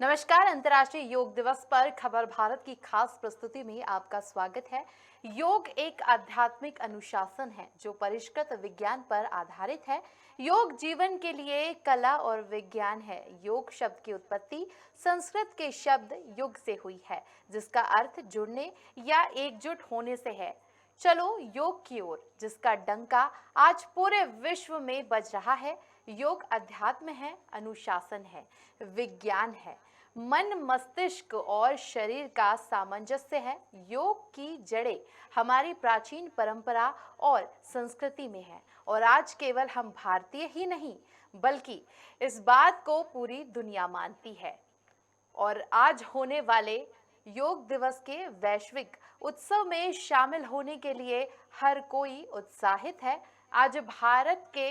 नमस्कार। अंतर्राष्ट्रीय योग दिवस पर खबर भारत की खास प्रस्तुति में आपका स्वागत है। योग एक आध्यात्मिक अनुशासन है जो परिष्कृत विज्ञान पर आधारित है। योग जीवन के लिए कला और विज्ञान है। योग शब्द की उत्पत्ति संस्कृत के शब्द युग से हुई है, जिसका अर्थ जुड़ने या एकजुट होने से है। चलो योग की ओर, जिसका डंका आज पूरे विश्व में बज रहा है। योग अध्यात्म है, अनुशासन है, विज्ञान है, मन मस्तिष्क और शरीर का सामंजस्य है। योग की जड़ें हमारी प्राचीन परंपरा और संस्कृति में है और आज केवल हम भारतीय ही नहीं बल्कि इस बात को पूरी दुनिया मानती है। और आज होने वाले योग दिवस के वैश्विक उत्सव में शामिल होने के लिए हर कोई उत्साहित है। आज भारत के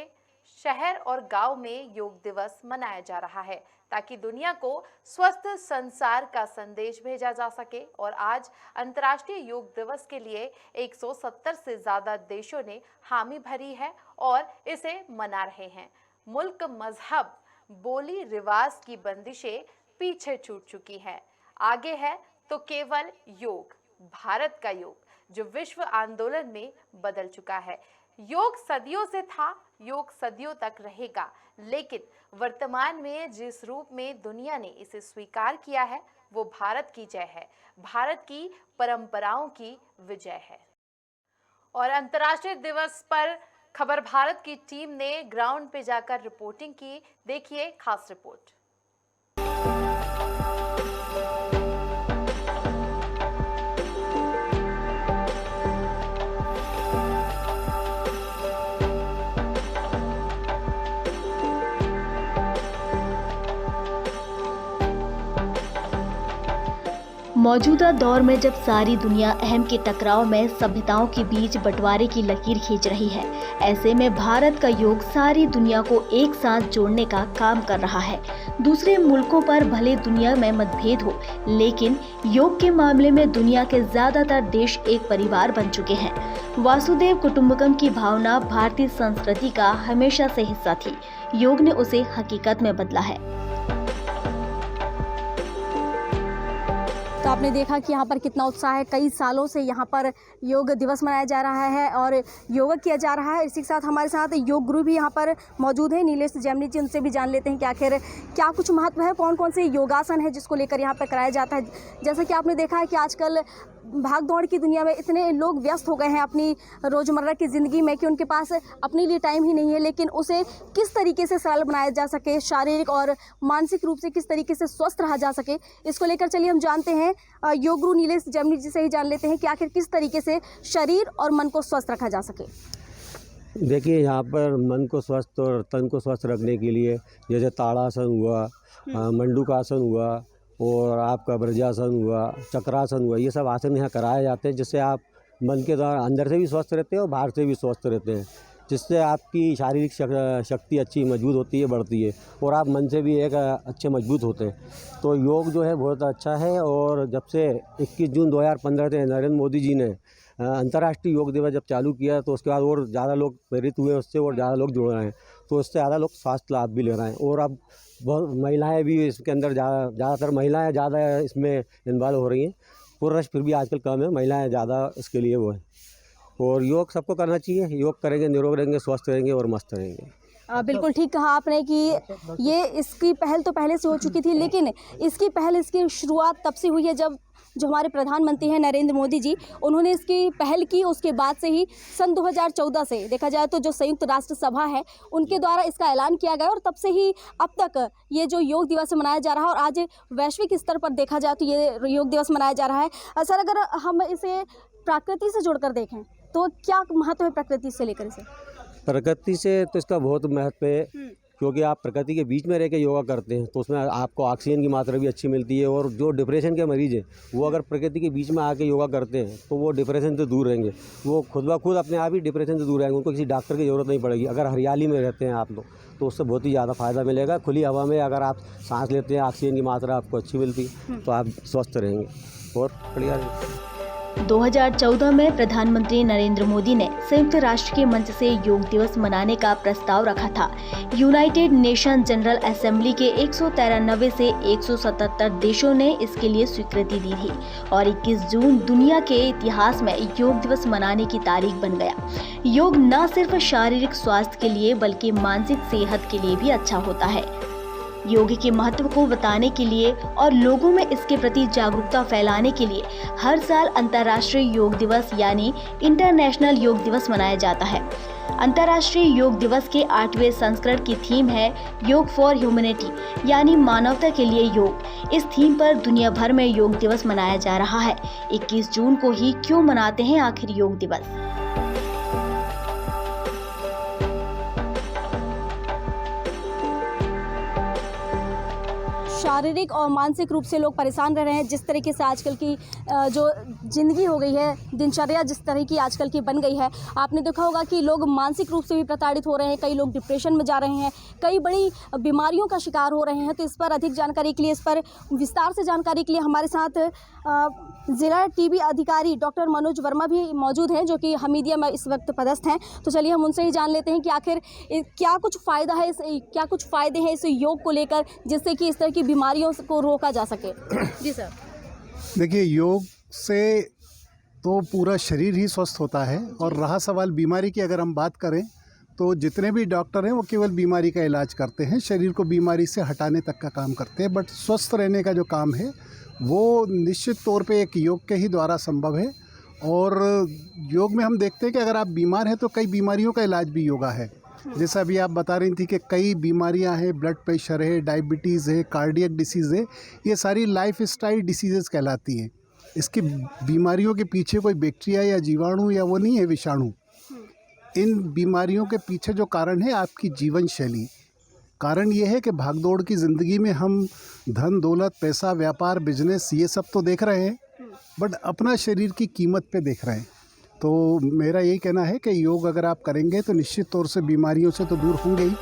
शहर और गांव में योग दिवस मनाया जा रहा है ताकि दुनिया को स्वस्थ संसार का संदेश भेजा जा सके। और आज अंतर्राष्ट्रीय योग दिवस के लिए 170 से ज्यादा देशों ने हामी भरी है और इसे मना रहे हैं। मुल्क, मजहब, बोली, रिवाज की बंदिशें पीछे छूट चुकी हैं। आगे है तो केवल योग, भारत का योग, जो विश्व आंदोलन में बदल चुका है। योग सदियों से था, योग सदियों तक रहेगा, लेकिन वर्तमान में जिस रूप में दुनिया ने इसे स्वीकार किया है वो भारत की जय है, भारत की परंपराओं की विजय है। और अंतर्राष्ट्रीय दिवस पर खबर भारत की टीम ने ग्राउंड पे जाकर रिपोर्टिंग की। देखिए खास रिपोर्ट। मौजूदा दौर में जब सारी दुनिया अहम के टकराव में सभ्यताओं के बीच बंटवारे की लकीर खींच रही है, ऐसे में भारत का योग सारी दुनिया को एक साथ जोड़ने का काम कर रहा है। दूसरे मुल्कों पर भले दुनिया में मतभेद हो, लेकिन योग के मामले में दुनिया के ज्यादातर देश एक परिवार बन चुके हैं। वासुदेव कुटुंबकम की भावना भारतीय संस्कृति का हमेशा से हिस्सा थी। योग ने उसे हकीकत में बदला है। तो आपने देखा कि यहाँ पर कितना उत्साह है। कई सालों से यहाँ पर योग दिवस मनाया जा रहा है और योगा किया जा रहा है। इसी के साथ हमारे साथ योग गुरु भी यहाँ पर मौजूद हैं, नीलेश जैमिनी जी। उनसे भी जान लेते हैं कि आखिर क्या कुछ महत्व है, कौन कौन से योगासन है जिसको लेकर यहाँ पर कराया जाता है। जैसा कि आपने देखा है कि आजकल भाग दौड़ की दुनिया में इतने लोग व्यस्त हो गए हैं अपनी रोज़मर्रा की ज़िंदगी में कि उनके पास अपने लिए टाइम ही नहीं है, लेकिन उसे किस तरीके से सरल बनाया जा सके, शारीरिक और मानसिक रूप से किस तरीके से स्वस्थ रहा जा सके, इसको लेकर चलिए हम जानते हैं योग गुरु नीलेश जैमिनी जी से ही जान लेते हैं कि आखिर किस तरीके से शरीर और मन को स्वस्थ रखा जा सके। देखिए, यहाँ पर मन को स्वस्थ और तन को स्वस्थ रखने के लिए जैसे ताड़ासन हुआ, मंडूकासन हुआ और आपका वज्रासन हुआ, चक्रासन हुआ, ये सब आसन यहाँ कराए जाते हैं, जिससे आप मन के द्वारा अंदर से भी स्वस्थ रहते हैं और बाहर से भी स्वस्थ रहते हैं, जिससे आपकी शारीरिक शक्ति अच्छी मजबूत होती है, बढ़ती है और आप मन से भी एक अच्छे मजबूत होते हैं। तो योग जो है बहुत अच्छा है। और जब से 21 जून 2015 से नरेंद्र मोदी जी ने अंतर्राष्ट्रीय योग दिवस जब चालू किया तो उसके बाद और ज़्यादा लोग प्रेरित हुए उससे और ज़्यादा लोग जुड़ रहे हैं, तो उससे ज़्यादा लोग स्वास्थ्य लाभ भी ले रहे हैं। और अब बहुत महिलाएं भी इसके अंदर ज़्यादातर महिलाएं ज़्यादा इसमें इन्वॉल्व हो रही हैं। पुरुष फिर भी आजकल कम है, महिलाएं ज़्यादा इसके लिए वो है। और योग सबको करना चाहिए। योग करेंगे निरोग रहेंगे, स्वस्थ रहेंगे और मस्त रहेंगे। बिल्कुल ठीक कहा आपने कि ये इसकी पहल तो पहले से हो चुकी थी, लेकिन इसकी पहल, इसकी शुरुआत तब से हुई है जब जो हमारे प्रधानमंत्री हैं नरेंद्र मोदी जी, उन्होंने इसकी पहल की। उसके बाद से ही सन 2014 से देखा जाए तो जो संयुक्त राष्ट्र सभा है उनके द्वारा इसका ऐलान किया गया और तब से ही अब तक ये जो योग दिवस मनाया जा रहा है और आज वैश्विक स्तर पर देखा जाए तो ये योग दिवस मनाया जा रहा है। सर, अगर हम इसे प्रकृति से जोड़कर देखें तो क्या महत्व है प्रकृति से लेकर इसे? प्रकृति से तो इसका बहुत महत्व है, क्योंकि आप प्रकृति के बीच में रह के योगा करते हैं तो उसमें आपको ऑक्सीजन की मात्रा भी अच्छी मिलती है। और जो डिप्रेशन के मरीज़ हैं वो अगर प्रकृति के बीच में आके योगा करते हैं तो वो डिप्रेशन से दूर रहेंगे, वो खुद ब खुद अपने आप ही डिप्रेशन से दूर रहेंगे, उनको किसी डॉक्टर की ज़रूरत नहीं पड़ेगी। अगर हरियाली में रहते हैं आप लोग तो उससे बहुत ही ज़्यादा फ़ायदा मिलेगा। खुली हवा में अगर आप सांस लेते हैं, ऑक्सीजन की मात्रा आपको अच्छी मिलती है तो आप स्वस्थ रहेंगे और बढ़िया रहेंगे। 2014 में प्रधानमंत्री नरेंद्र मोदी ने संयुक्त राष्ट्र के मंच से योग दिवस मनाने का प्रस्ताव रखा था। यूनाइटेड नेशन जनरल असेंबली के 193 से 177 देशों ने इसके लिए स्वीकृति दी थी और 21 जून दुनिया के इतिहास में योग दिवस मनाने की तारीख बन गया। योग न सिर्फ शारीरिक स्वास्थ्य के लिए बल्कि मानसिक सेहत के लिए भी अच्छा होता है। योग के महत्व को बताने के लिए और लोगों में इसके प्रति जागरूकता फैलाने के लिए हर साल अंतर्राष्ट्रीय योग दिवस यानी इंटरनेशनल योग दिवस मनाया जाता है। अंतर्राष्ट्रीय योग दिवस के 8वें संस्करण की थीम है योग फॉर ह्यूमैनिटी यानी मानवता के लिए योग। इस थीम पर दुनिया भर में योग दिवस मनाया जा रहा है। 21 जून को ही क्यों मनाते हैं आखिर योग दिवस? शारीरिक और मानसिक रूप से लोग परेशान रह रहे हैं। जिस तरीके से आजकल की जो ज़िंदगी हो गई है, दिनचर्या जिस तरह की आजकल की बन गई है, आपने देखा होगा कि लोग मानसिक रूप से भी प्रताड़ित हो रहे हैं। कई लोग डिप्रेशन में जा रहे हैं, कई बड़ी बीमारियों का शिकार हो रहे हैं। तो इस पर अधिक जानकारी के लिए, इस पर विस्तार से जानकारी के लिए हमारे साथ ज़िला टीबी अधिकारी डॉक्टर मनोज वर्मा भी मौजूद हैं, जो कि हमीदिया में इस वक्त पदस्थ हैं। तो चलिए हम उनसे ही जान लेते हैं कि आखिर क्या कुछ फ़ायदे हैं इस योग को लेकर, जिससे कि इस तरह की बीमारियों को रोका जा सके। जी सर। देखिए, योग से तो पूरा शरीर ही स्वस्थ होता है। और रहा सवाल बीमारी की, अगर हम बात करें तो जितने भी डॉक्टर हैं वो केवल बीमारी का इलाज करते हैं, शरीर को बीमारी से हटाने तक का काम करते हैं। बट स्वस्थ रहने का जो काम है वो निश्चित तौर पे एक योग के ही द्वारा संभव है। और योग में हम देखते हैं कि अगर आप बीमार हैं तो कई बीमारियों का इलाज भी योगा है। जैसा अभी आप बता रही थी कि कई बीमारियां हैं, ब्लड प्रेशर है, डायबिटीज़ है, कार्डियक डिसीज़ है, ये सारी लाइफ स्टाइल डिसीज़ेज़ कहलाती हैं। इसकी बीमारियों के पीछे कोई बैक्टीरिया या जीवाणु या वो नहीं है, विषाणु। इन बीमारियों के पीछे जो कारण है आपकी जीवन शैली। कारण ये है कि भागदौड़ की ज़िंदगी में हम धन दौलत, पैसा, व्यापार, बिजनेस ये सब तो देख रहे हैं, बट अपना शरीर की कीमत पे देख रहे हैं। तो मेरा यही कहना है कि योग अगर आप करेंगे तो निश्चित तौर से बीमारियों से तो दूर होंगे ही।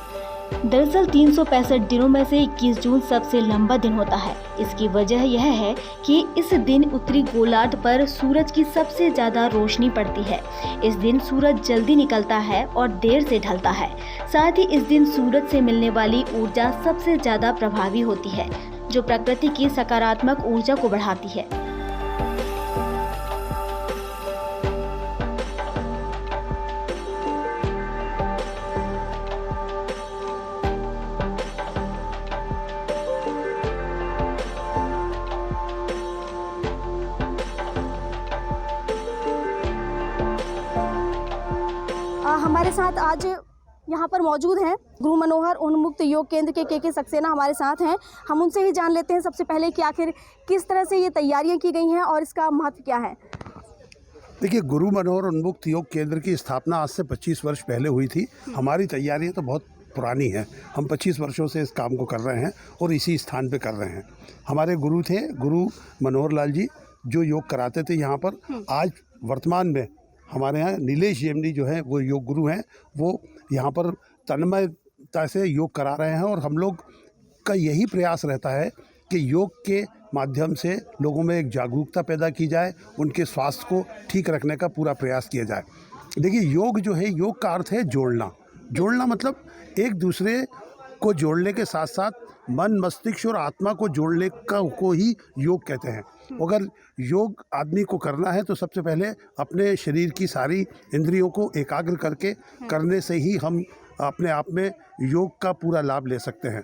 दरअसल 365 दिनों में से 21 जून सबसे लंबा दिन होता है। इसकी वजह यह है कि इस दिन उत्तरी गोलार्ध पर सूरज की सबसे ज्यादा रोशनी पड़ती है। इस दिन सूरज जल्दी निकलता है और देर से ढलता है। साथ ही इस दिन सूरज से मिलने वाली ऊर्जा सबसे ज्यादा प्रभावी होती है, जो प्रकृति की सकारात्मक ऊर्जा को बढ़ाती है। हमारे साथ आज यहाँ पर मौजूद हैं गुरु मनोहर उन्मुक्त योग केंद्र के के सक्सेना हमारे साथ हैं। हम उनसे ही जान लेते हैं सबसे पहले कि आखिर किस तरह से ये तैयारियां की गई हैं और इसका महत्व क्या है। देखिए, गुरु मनोहर उन्मुक्त योग केंद्र की स्थापना आज से 25 वर्ष पहले हुई थी। हमारी तैयारियाँ तो बहुत पुरानी हैं। हम 25 वर्षों से इस काम को कर रहे हैं और इसी स्थान पे कर रहे हैं। हमारे गुरु थे गुरु मनोहर लाल जी, जो योग कराते थे यहाँ पर। आज वर्तमान में हमारे यहाँ नीलेश जेमनी जो है वो योग गुरु हैं, वो यहाँ पर तन्मयता से योग करा रहे हैं। और हम लोग का यही प्रयास रहता है कि योग के माध्यम से लोगों में एक जागरूकता पैदा की जाए, उनके स्वास्थ्य को ठीक रखने का पूरा प्रयास किया जाए। देखिए, योग जो है, योग का अर्थ है जोड़ना। जोड़ना मतलब एक दूसरे को जोड़ने के साथ साथ मन, मस्तिष्क और आत्मा को जोड़ने का को ही योग कहते हैं। अगर योग आदमी को करना है तो सबसे पहले अपने शरीर की सारी इंद्रियों को एकाग्र करके करने से ही हम अपने आप में योग का पूरा लाभ ले सकते हैं।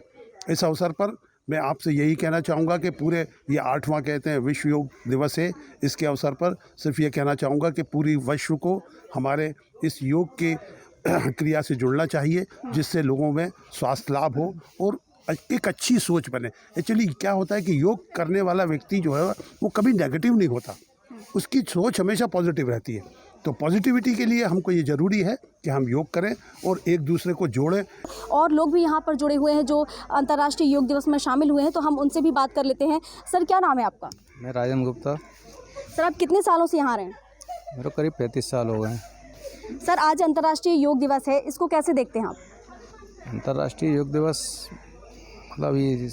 इस अवसर पर मैं आपसे यही कहना चाहूँगा कि पूरे ये 8वां कहते हैं विश्व योग दिवस है। इसके अवसर पर सिर्फ ये कहना चाहूँगा कि पूरी विश्व को हमारे इस योग के क्रिया से जुड़ना चाहिए, जिससे लोगों में स्वास्थ्य लाभ हो और एक अच्छी सोच बने। एक्चुअली क्या होता है कि योग करने वाला व्यक्ति जो है वो कभी नेगेटिव नहीं होता, उसकी सोच हमेशा पॉजिटिव रहती है। तो पॉजिटिविटी के लिए हमको ये ज़रूरी है कि हम योग करें और एक दूसरे को जोड़ें। और लोग भी यहाँ पर जुड़े हुए हैं जो अंतर्राष्ट्रीय योग दिवस में शामिल हुए हैं, तो हम उनसे भी बात कर लेते हैं। सर, क्या नाम है आपका? मैं राजन गुप्ता। सर, आप कितने सालों से यहाँ रहे हैं? मेरे करीब 35 साल हो गए हैं। सर, आज अंतर्राष्ट्रीय योग दिवस है, इसको कैसे देखते हैं आप? अंतर्राष्ट्रीय योग दिवस मतलब ये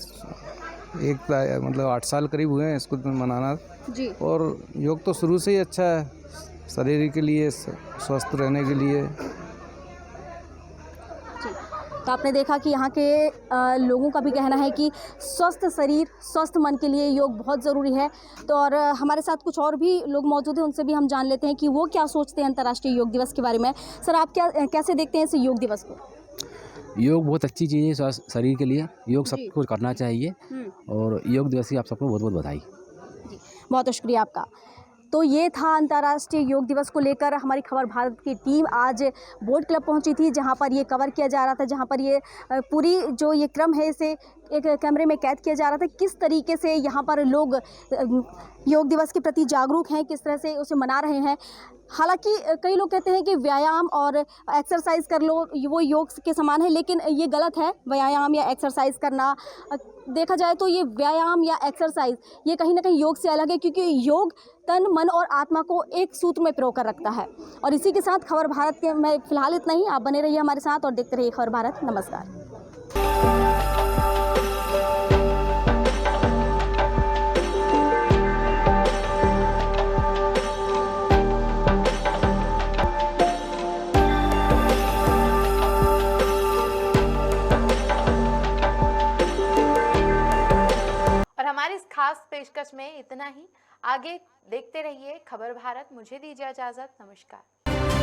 8 साल करीब हुए हैं इसको मनाना। जी। और योग तो शुरू से ही अच्छा है शरीर के लिए, स्वस्थ रहने के लिए। जी। तो आपने देखा कि यहाँ के लोगों का भी कहना है कि स्वस्थ शरीर स्वस्थ मन के लिए योग बहुत ज़रूरी है। तो और हमारे साथ कुछ और भी लोग मौजूद हैं, उनसे भी हम जान लेते हैं कि वो क्या सोचते हैं अंतर्राष्ट्रीय योग दिवस के बारे में। सर, आप कैसे देखते हैं इस योग दिवस को? योग बहुत अच्छी चीज़ है स्वास्थ्य शरीर के लिए। योग जी। सबको करना चाहिए और योग दिवस की आप सबको बहुत बहुत बधाई। जी, बहुत शुक्रिया आपका। तो ये था अंतर्राष्ट्रीय योग दिवस को लेकर हमारी खबर भारत की टीम आज बोट क्लब पहुंची थी, जहां पर ये कवर किया जा रहा था, जहां पर ये पूरी जो ये क्रम है इसे एक कैमरे में कैद किया जा रहा था। किस तरीके से यहाँ पर लोग योग दिवस के प्रति जागरूक हैं, किस तरह से उसे मना रहे हैं। हालांकि कई लोग कहते हैं कि व्यायाम और एक्सरसाइज कर लो वो योग के समान है, लेकिन ये गलत है। व्यायाम या एक्सरसाइज करना देखा जाए तो ये व्यायाम या एक्सरसाइज ये कहीं ना कहीं योग से अलग है, क्योंकि योग तन मन और आत्मा को एक सूत्र में पिरो कर रखता है। और इसी के साथ खबर भारत के में फिलहाल इतना ही। आप बने रहिए हमारे साथ और देखते रहिए खबर भारत। नमस्कार। हमारी इस खास पेशकश में इतना ही। आगे देखते रहिए खबर भारत। मुझे दीजिए इजाजत। नमस्कार।